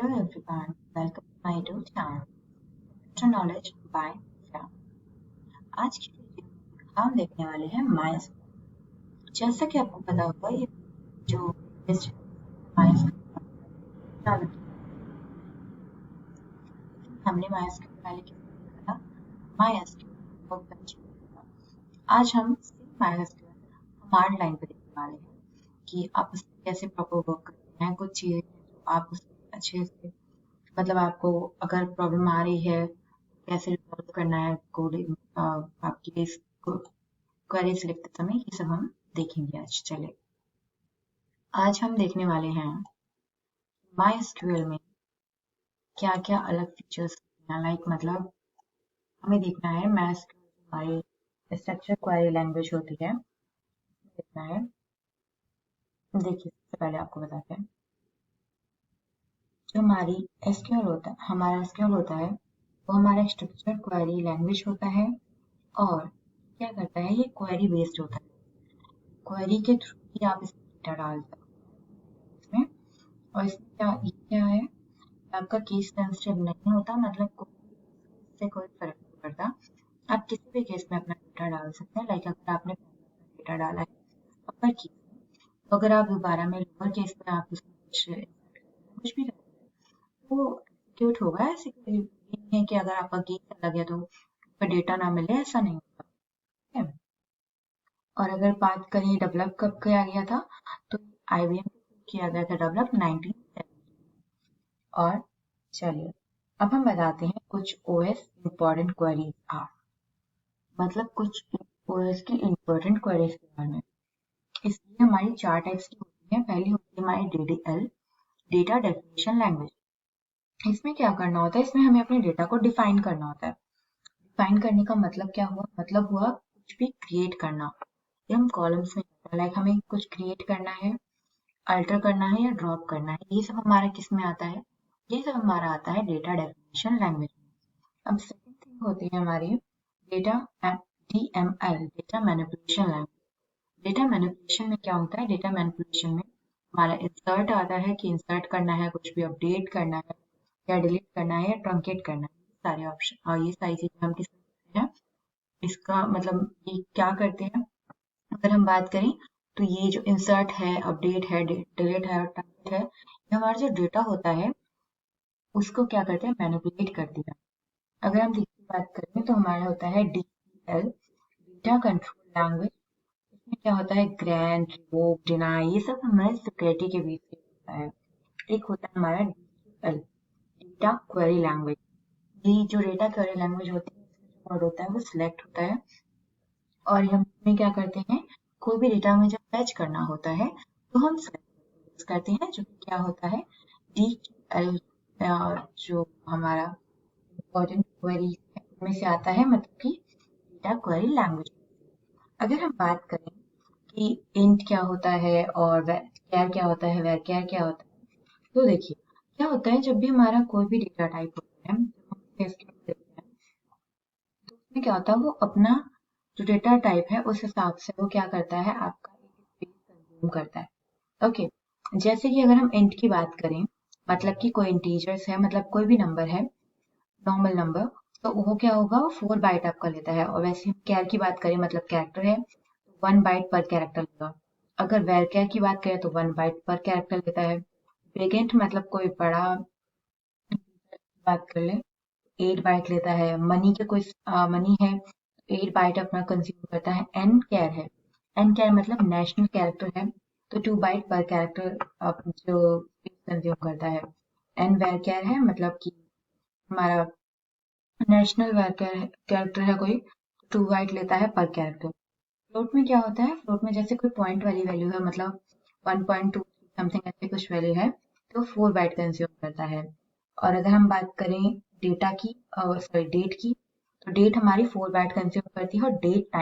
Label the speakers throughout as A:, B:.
A: Hello everyone, welcome to my YouTube channel, Extra Knowledge by Isra। आज की video में हम देखने वाले हैं MySQL। जैसा कि आपको पता होगा, ये जो MySQL हमने MySQL पहले देखा था, MySQL आज हम MySQL कमांड लाइन पे देखने वाले हैं कि आप उसमें कैसे प्रॉपर वर्क करते हैं। कुछ चीजें जो आप उसमें अच्छे से मतलब आपको अगर प्रॉब्लम आ रही है कैसे रिजॉल्व करना है कोडिंग आपकी क्वेरीज लिखते समय, ये सब हम देखेंगे आज। चले आज हम देखने वाले हैं MySQL में क्या क्या अलग फीचर्स हैं। लाइक मतलब हमें देखना है MySQL हमारी स्ट्रक्चर क्वेरी लैंग्वेज होती है, देखना है। देखिए सबसे पहले आपको बताते हैं जो हमारी SQL होता है, हमारा SQL होता है वो हमारा स्ट्रक्चर क्वेरी लैंग्वेज होता है और क्या करता है, ये क्वेरी बेस्ड होता है। क्वेरी के थ्रू ही आप इसमें डेटा डाल सकते हैं इसमें। और इसमें क्या है, आपका केस सेंसिटिव नहीं होता, मतलब इससे कोई फर्क नहीं पड़ता। आप किसी भी केस में अपना डेटा डाल सकते हैं। लाइक अगर आपने डेटा डाला है अपर केस में, तो अगर आप दोबारा में लोअर केस में आप उसमें कुछ भी करते हैं तो एग्जीक्यूट होगा। ऐसे कोई नहीं है कि अगर आपका केस अलग है तो डेटा ना मिले, ऐसा नहीं होता है। और अगर बात करें डेवलप कब किया गया था, तो IBM किया गया था डेवलप 1970। और चलिए अब हम बताते हैं कुछ OS इम्पोर्टेंट क्वेरीज आर, मतलब कुछ OS की इम्पोर्टेंट क्वेरीज के बारे में। इसलिए हमारी 4 टाइप्स की होती है। पहली होती है हमारी DDL, डेटा डेफिनेशन लैंग्वेज। इसमें क्या करना होता है, इसमें हमें अपने डेटा को डिफाइन करना होता है। डिफाइन करने का मतलब क्या हुआ, मतलब हुआ कुछ भी क्रिएट करना। ये हम कॉलम्स में, लाइक हमें कुछ क्रिएट करना है, अल्टर करना है या ड्रॉप करना है, ये सब हमारा किस में आता है, ये सब हमारा आता है डेटा डेफिनेशन लैंग्वेज में। अब सेकंड थिंग होती है हमारी data DML, data manipulation language. Data manipulation में क्या होता है, डेटा मैनिपुलेशन में हमारा इंसर्ट आता है कि इंसर्ट करना है, कुछ भी अपडेट करना है या डिलीट करना है या ट्रंकेट करना है, सारे ऑप्शन और ये सारी चीजें हम किस में करते हैं। इसका मतलब ये क्या करते हैं, अगर हम बात करें तो ये जो इंसर्ट है, अपडेट है, डिलीट है और ट्रंकेट है, ये हमारा जो डेटा होता है उसको क्या करते हैं, मैनिपुलेट कर दिया। अगर हम दूसरी बात करें तो हमारा होता है DCL, डेटा कंट्रोल लैंग्वेज। इसमें क्या होता है, ग्रांट, रिवोक, डिनाई, ये सब हमारे सिक्योरिटी के बीच में होता है। एक होता है हमारा DQL, डेटा क्वेरी लैंग्वेज। ये जो डेटा क्वेरी लैंग्वेज होती है, इसमें जो वर्ड होता है वो सिलेक्ट होता है और हम इसमें क्या करते हैं, कोई भी डेटा में जब फैच करना होता है तो हम select करते हैं, जो क्या होता है DQL, जो हमारा इम्पोर्टेंट क्वेरी में से आता है, मतलब कि डेटा क्वेरी लैंग्वेज। अगर हम बात करें कि इंट क्या होता है और कैर क्या होता है, वेर कैर क्या होता है, तो देखिए क्या होता है, जब भी हमारा कोई भी डेटा टाइप होता है, जब हम SQL देखते हैं तो उसमें क्या होता है, वो अपना जो डेटा टाइप है उस हिसाब से वो क्या करता है, आपका एक स्पेस कंज्यूम करता है। ओके, जैसे कि अगर हम इंट की बात करें, मतलब कि कोई इंटीजर्स है, मतलब कोई भी नंबर है, नॉर्मल नंबर, तो वो क्या होगा, वो 4 बाइट आपका लेता है। और वैसे हम कैर की बात करें, मतलब कैरेक्टर है, तो 1 बाइट पर कैरेक्टर लेगा। अगर वेर कैर की बात करें तो 1 बाइट पर कैरेक्टर लेता है। बिगेंट मतलब कोई बड़ा बात कर ले, 8 बाइट लेता है। मनी के कोई मनी है, 8 बाइट अपना कंज्यूम करता है। एन कैर है, एन कैर मतलब नेशनल कैरेक्टर है, तो 2 बाइट पर कैरेक्टर जो कंज्यूम करता है। एन वेर कैर है, मतलब कि हमारा नेशनल कैरेक्टर है कोई, 2 बाइट लेता है पर कैरेक्टर। फ्लोट में क्या होता है, फ्लोट में जैसे कोई पॉइंट वाली वैल्यू है, मतलब 1.2 समथिंग ऐसे कुछ वैल्यू है, तो 4 बाइट कंज्यूम करता है। और अगर हम बात करें डेटा की, सॉरी डेट की, तो डेट हमारी 4 बाइट कंज्यूम करती है और डेट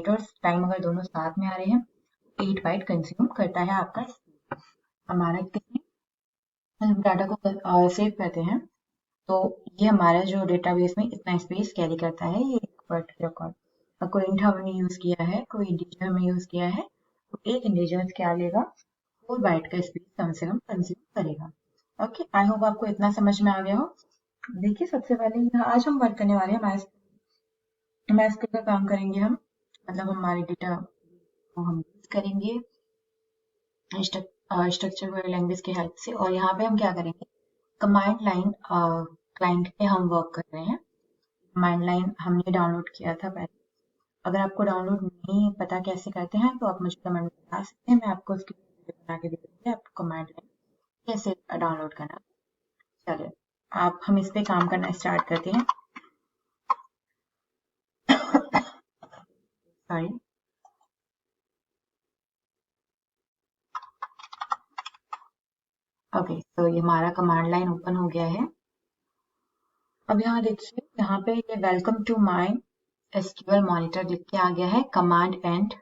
A: और टाइम अगर दोनों साथ में आ रहे हैं, 8 बाइट कंज्यूम करता है आपका हमारा कितने डाटा को सेव करते हैं। तो ये हमारा जो डेटाबेस में इतना स्पेस कैरी करता है, ये एक पर्टिकुलर रिकॉर्ड। और कोई इंट हमने यूज किया है, कोई इंटीजर में यूज किया है, तो एक इंटीजर क्या लेगा, 4 बाइट का स्पेस कम से कम कंज्यूम करेगा। ओके, आई होप आपको इतना समझ में आ गया हो। देखिए, सबसे पहले यहाँ आज हम वर्क करने वाले हैं MySQL का काम करेंगे हम, मतलब हमारे डेटा को हम यूज करेंगे स्ट्रक्चर क्वेरी लैंग्वेज की हेल्प से। और यहाँ पे हम क्या करेंगे, कमांड लाइन क्लाइंट पे हम वर्क कर रहे हैं। कमांड लाइन हमने डाउनलोड किया था पहले। अगर आपको डाउनलोड नहीं पता कैसे करते हैं तो आप मुझे कमेंट में बता सकते हैं, मैं आपको उसकी वीडियो बना के दे दूँगी आपको कमांड लाइन कैसे डाउनलोड करना। चलिए आप हम इस पे काम करना स्टार्ट करते हैं। सॉरी, ओके, तो ये हमारा कमांड लाइन ओपन हो गया है। अब यहाँ देखिए, यहाँ पे ये welcome to MySQL monitor लिख के आ गया है, कमांड एंड।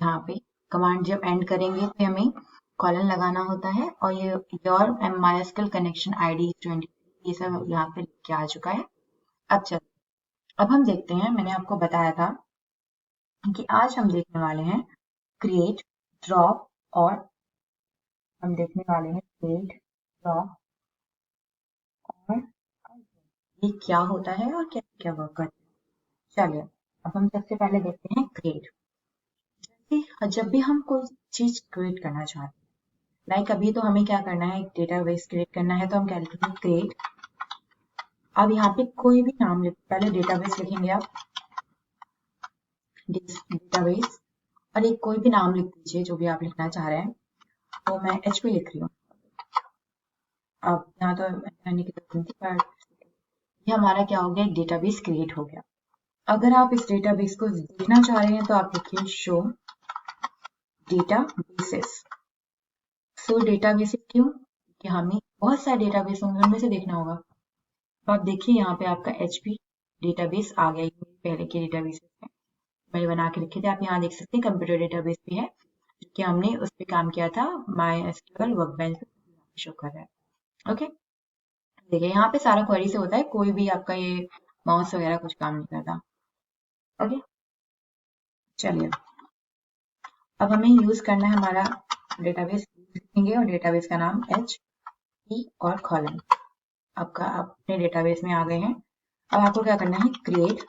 A: यहाँ पे कमांड जब एंड करेंगे तो हमें कॉलन लगाना होता है, और ये योर MySQL कनेक्शन ID 20, ये सब यहाँ पे लिख के आ चुका है। अब चल, अब हम देखते हैं, मैंने आपको बताया था कि आज हम देखने वाले हैं क्रिएट, ड्रॉप, और हम देखने वाले हैं क्रिएट, ड्रॉप और ये क्या होता है और क्या क्या वर्क करता है। चलिए अब हम सबसे पहले देखते हैं क्रिएट। जब भी हम कोई चीज क्रिएट करना चाहते हैं, लाइक अभी तो हमें क्या करना है, एक डेटाबेस क्रिएट करना है, तो हम क्या लिखेंगे, क्रिएट। अब यहाँ पे कोई भी नाम लिख, पहले डेटाबेस लिखेंगे आप, डेटाबेस, और एक कोई भी नाम लिख दीजिए जो भी आप लिखना चाह रहे हैं। तो मैं HP लिख रही हूँ। अब यहाँ तो रहने की जरूरत नहीं थी, पर ये हमारा क्या हो गया, एक डेटाबेस क्रिएट हो गया। अगर आप इस डेटाबेस को देखना चाह रहे हैं तो आप लिखिए शो डेटाबेसेस। सो डेटाबेसेस क्यों, कि हमें बहुत सारे डेटाबेस होंगे, उनमें से देखना होगा। तो आप देखिए यहाँ पे आपका HP डेटाबेस आ गया, ये पहले के डेटाबेस है, मैंने बना के रखे थे। आप यहाँ देख सकते हैं कंप्यूटर डेटाबेस भी है, कि हमने उस पर काम किया था, MySQL वर्कबेंच शो कर रहा है। ओके, देखिए यहाँ पे सारा क्वेरी से होता है, कोई भी आपका ये माउस वगैरह कुछ काम नहीं करता। ओके, चलिए अब हमें यूज करना है हमारा डेटाबेस लिखेंगे, और डेटाबेस का नाम HP और कॉलम। आपका अपने डेटाबेस में आ गए हैं। अब आपको क्या करना है, क्रिएट,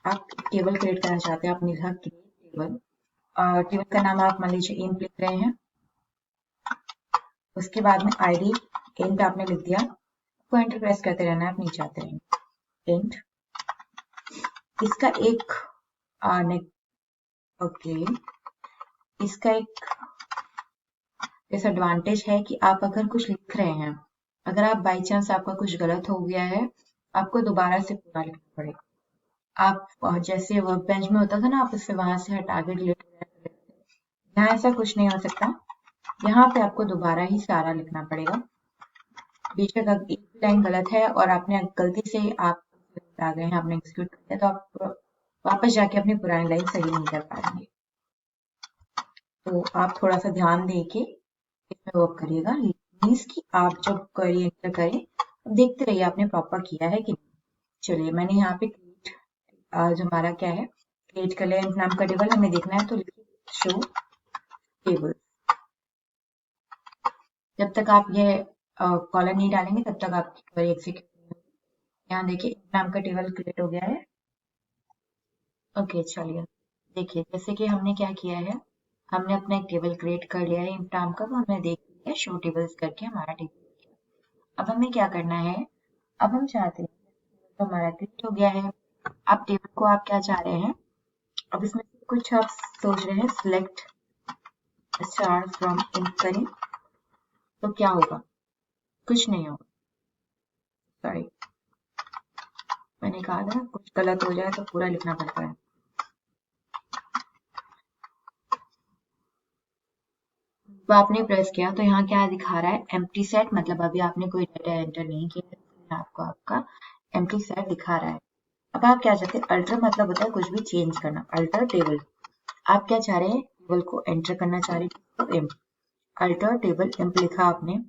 A: आप टेबल क्रिएट करना चाहते हैं, आप लिखा क्रिएट टेबल, और टेबल का नाम आप मान लीजिए इंट लिख रहे हैं। उसके बाद में ID इंट आपने लिख दिया, आपको एंटर प्रेस करते रहना है, आप नीचे आते रहेंगे। इंट, इसका एक ओके, इसका एक डिसएडवांटेज है कि आप अगर कुछ लिख रहे हैं, अगर आप बाई चांस आपका कुछ गलत हो गया है, आपको दोबारा से पूरा लिखना पड़ेगा। आप जैसे वर्क बेंच में होता था ना, आप उससे वहां से हटा के डिलीट कर देते थे, यहाँ ऐसा कुछ नहीं हो सकता। यहाँ पे आपको दोबारा ही सारा लिखना पड़ेगा। बेशक अगर एक लाइन गलत है और आपने गलती से आप आ गए हैं, आपने एग्जीक्यूट कर दिया, तो आप वापस जाके अपनी पुरानी लाइन सही नहीं कर पाएंगे। तो आप थोड़ा सा ध्यान दे के इसमें वर्क करिएगा। मीन्स कि आप जब क्वेरी एंटर करें, देखते रहिए आपने प्रॉपर किया है कि नहीं। चलिए मैंने यहाँ पे क्रिएट, जो हमारा क्या है, क्रिएट कर लिया नाम का टेबल हमें देखना है, तो लिखिए शो टेबल। जब तक आप ये कॉलम नहीं डालेंगे तब तक आपकी क्वेरी एग्जीक्यूट नहीं होगी। यहाँ देखिए नाम का टेबल क्रिएट हो गया है। ओके, चलिए देखिए, जैसे कि हमने क्या किया है, हमने अपना एक टेबल क्रिएट कर लिया है नाम का, तो हमने देख लिया शो टेबल्स करके हमारा टेबल। अब हमें क्या करना है, अब हम चाहते हैं, तो हमारा क्रिएट हो गया है। अब टेबल को आप क्या चाह रहे हैं, अब इसमें कुछ आप सोच रहे हैं, सिलेक्ट स्टार फ्रॉम इंट करें, तो क्या होगा, कुछ नहीं होगा। सॉरी, मैंने कहा था कुछ गलत हो जाए तो पूरा लिखना पड़ता है। तो आपने प्रेस किया तो यहाँ क्या दिखा रहा है, एम्प्टी सेट, मतलब अभी आपने कोई डेटा एंटर नहीं किया, आपको आपका एम्प्टी सेट दिखा रहा है। अब आप क्या चाहते हैं, अल्टर मतलब होता है कुछ भी चेंज करना, अल्टर टेबल। आप क्या चाह रहे हैं, टेबल को एंटर करना चाह रहे हैं, तो इम्प, अल्टर टेबल इम्प लिखा आपने।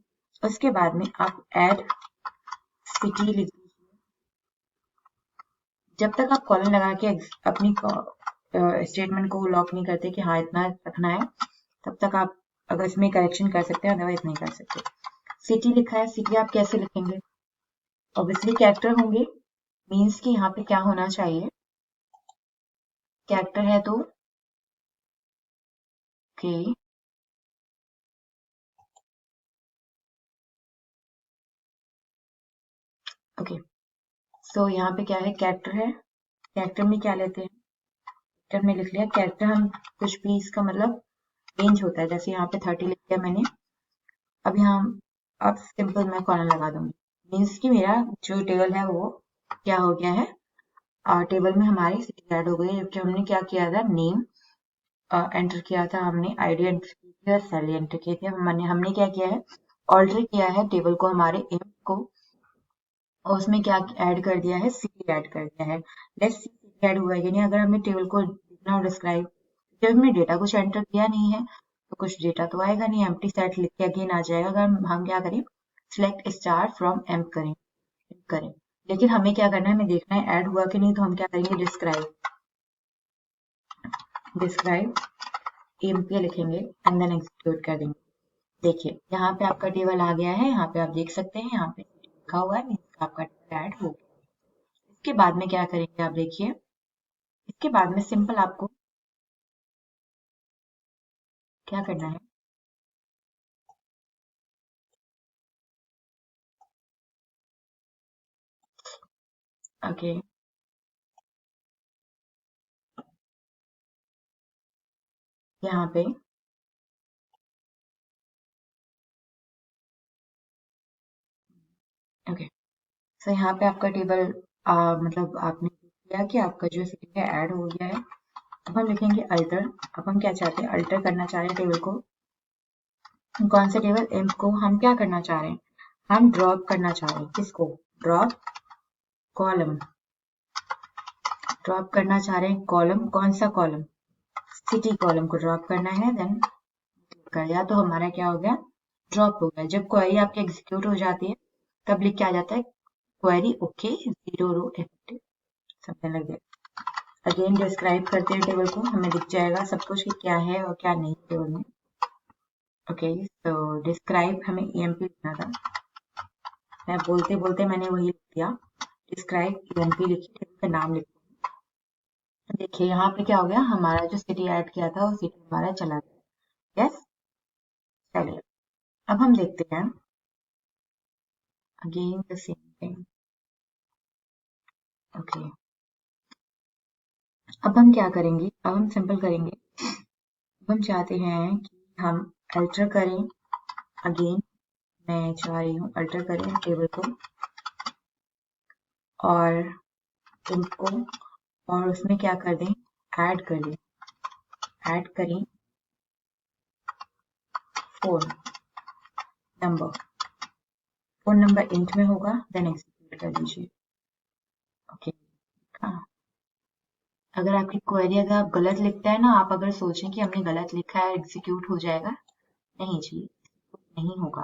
A: उसके बाद में आप ऐड सिटी लिख दीजिए। जब तक आप कॉलन लगा के अपनी स्टेटमेंट को लॉक नहीं करते कि हाँ इतना रखना है, तब तक आप अगर इसमें करेक्शन कर सकते हैं, अदरवाइज नहीं कर सकते। सिटी लिखा है, सिटी आप कैसे लिखेंगे? ऑब्वियसली कैरेक्टर होंगे, मीन्स कि यहाँ पे क्या होना चाहिए, कैरेक्टर है तो ओके ओके। सो यहाँ पे क्या है, कैरेक्टर है, कैरेक्टर में क्या लेते हैं, कैरेक्टर में लिख लिया, कैरेक्टर हम कुछ भी इसका मतलब रेंज होता है, जैसे यहाँ पे 30 लिख दिया मैंने। अब यहाँ अब सिंपल मैं कॉलन लगा दूंगी, मीन्स कि मेरा जो टेबल है वो क्या हो गया है, टेबल में हमारी सिटी ऐड हो गई है, जबकि हमने क्या किया था, नेम एंटर किया था, हमने आईडी एंटर की थी और सैलरी एंटर की थी। हमने क्या किया है, ऑल्टर किया है टेबल को, हमारे इम्प को, और उसमें क्या ऐड कर दिया है, सिटी ऐड कर दिया है। लेट्स सी सिटी ऐड हुआ है कि नहीं। अगर हमें टेबल को लिखना और डिस्क्राइब, जब हमने डेटा कुछ एंटर किया नहीं है तो कुछ डेटा तो आएगा नहीं, एम्प्टी सेट लिख के अगेन आ जाएगा। अगर हम क्या करें, सिलेक्ट स्टार फ्रॉम एम्प करें, लेकिन हमें क्या करना है, हमें देखना है ऐड हुआ कि नहीं, तो हम क्या करेंगे, डिस्क्राइब एम्प लिखेंगे एंड देन एग्जीक्यूट कर देंगे। देखिए यहाँ पे आपका टेबल आ गया है, यहाँ पे आप देख सकते हैं, यहाँ पे लिखा हुआ है, मीन्स आपका टेबल ऐड हो गया। इसके बाद में क्या करेंगे आप देखिए, इसके बाद में सिंपल आपको क्या करना है, ओके यहाँ पे ओके, सो यहाँ पे आपका टेबल मतलब आपने किया कि आपका जो सिटी है ऐड हो गया है। अब हम लिखेंगे अल्टर। अब हम क्या चाहते हैं, अल्टर करना चाह रहे हैं टेबल को, कौन से टेबल, एम्प को हम क्या करना चाह रहे हैं, हम ड्रॉप करना चाह रहे हैं, किसको, ड्रॉप कॉलम, ड्रॉप करना चाह रहे हैं कॉलम, कौन सा कॉलम, सिटी कॉलम को ड्रॉप करना है। देन कर दिया तो हमारा क्या हो गया, ड्रॉप हो गया। जब क्वेरी आपकी एग्जीक्यूट हो जाती है तब लिख के आ जाता है, query okay, 0 row effective, something like that. Again describe करते हैं टेबल को, हमें दिख जाएगा सब कुछ कि क्या है और क्या नहीं टेबल में। ओके तो डिस्क्राइब हमें ईएमपी लिखना था, मैं बोलते बोलते मैंने वही लिख दिया, डिस्क्राइब ईएमपी लिखी, टेबल का नाम लिख। देखिए यहाँ पे क्या हो गया, हमारा जो सिटी ऐड किया था वो सिटी हमारा चला गया। यस, चलिए अब हम देखते हैं again the same thing. Okay अब हम क्या करेंगे, अब हम सिंपल करेंगे। अब हम चाहते हैं कि हम अल्टर करें, अगेन मैं चाह रही हूँ अल्टर करें टेबल को और इनको, और उसमें क्या कर दें, ऐड कर दें, ऐड करें phone number, phone number int में होगा, देन एग्जीक्यूट कर दीजिए। ओके अगर आपकी क्वेरी, अगर आप गलत लिखते हैं ना, आप अगर सोचें कि हमने गलत लिखा है एग्जीक्यूट हो जाएगा, नहीं जी, नहीं होगा।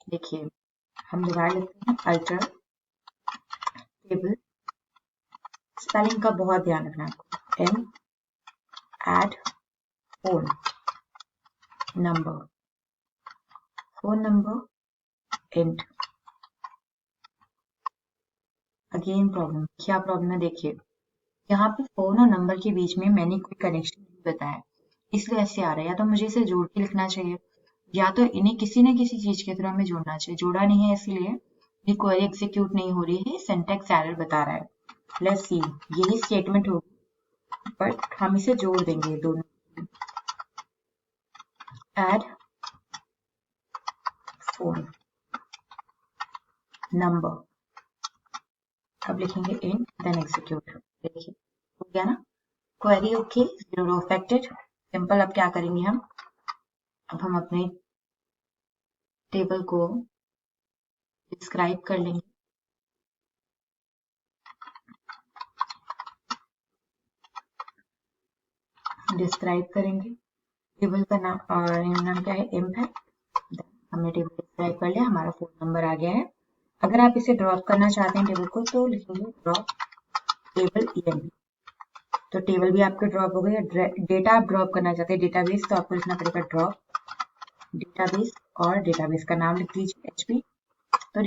A: देखिए हम दोबारा लिखते हैं, अल्टर टेबल, स्पेलिंग का बहुत ध्यान रखना है, एम add phone number, phone number int. Again problem, क्या प्रॉब्लम है, देखिए यहाँ पे फोन और नंबर के बीच में मैंने कोई कनेक्शन नहीं बताया, इसलिए ऐसे आ रहा है। या तो मुझे इसे जोड़ के लिखना चाहिए, या तो इन्हें किसी न किसी चीज के थ्रू हमें जोड़ना चाहिए, जोड़ा नहीं है इसलिए ये क्वेरी एग्जीक्यूट नहीं हो रही है, सिंटैक्स एरर बता रहा है। लेट्स सी, यही स्टेटमेंट होगी बट हम इसे जोड़ देंगे दोनों, ऐड फोन नंबर, अब लिखेंगे इन, देन एग्जीक्यूट। देखिए हो गया ना, query okay, zero affected, simple. अब क्या करेंगे हम, अब हम अपने टेबल को डिस्क्राइब कर लेंगे, डिस्क्राइब करेंगे टेबल का नाम, और नाम क्या है, इम्प है। हमने टेबल डिस्क्राइब कर लिया, हमारा फोन नंबर आ गया है। अगर आप इसे ड्रॉप करना चाहते हैं टेबल को, तो लिखेंगे ड्रॉप टेबल ईएमपी, तो टेबल भी आपके ड्रॉप हो गई। डेटा आप ड्रॉप करना चाहते हैं डेटाबेस, तो आपको लिखना पड़ेगा ड्रॉप डेटाबेस और डेटाबेस का नाम लिख दीजिए HP। तो